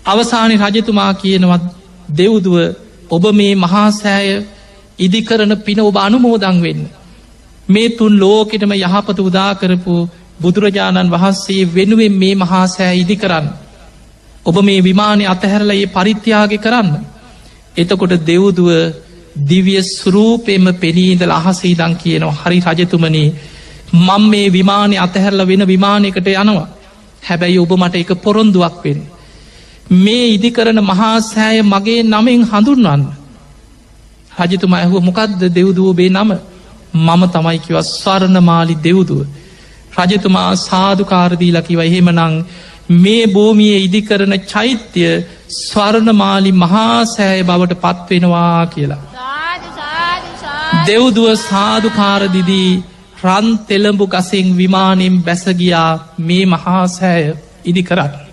අවසානයේ රජතුමා කියනවත් දෙව්දුව ඔබ මේ මහා සෑය ඉදිකරන පින ඔබ අනුමෝදන් වෙන්න. මේ තුන් ලෝකෙටම යහපත උදා කරපු බුදුරජාණන් වහන්සේ වෙනුවෙන් මේ මහා සෑ ඉදි කරන්න. ඔබ මේ විමානය අතහැරලා ඒ පරිත්‍යාග කරන්න. එතකොට දෙව්දුව දිව්‍ය ස්වරූපෙම පෙනීදල අහසීදන් කියනවා හරි රජතුමනි මං මේ විමානය අතහැරල වෙන විමානයකට යනවා. හැබැයි ඔබ මට එක පොරොන්දුවක් වෙන්. මේ ඉදිකරන මහා සෑය මගේ නමෙන් හඳුන්වන්න. රජතුමා ඇහුව මොකක්ද දෙව්දුව ඔබේ නම මම තමයි කිව ස්වර්ණමාලි දෙව්දුව. රජතුමා සාධකාරදීලා කිව එහෙමනං මේ භූමිය ඉදිකරන චෛත්‍යය ස්වර්ණමාලි මහා සෑය බවට පත්වෙනවා කියලා. දෙව්දුව සාධකාරදිදී රන් තෙළඹු ගසෙන් විමානෙන් බැසගියා මේ මහා සෑය ඉදි කරන්න.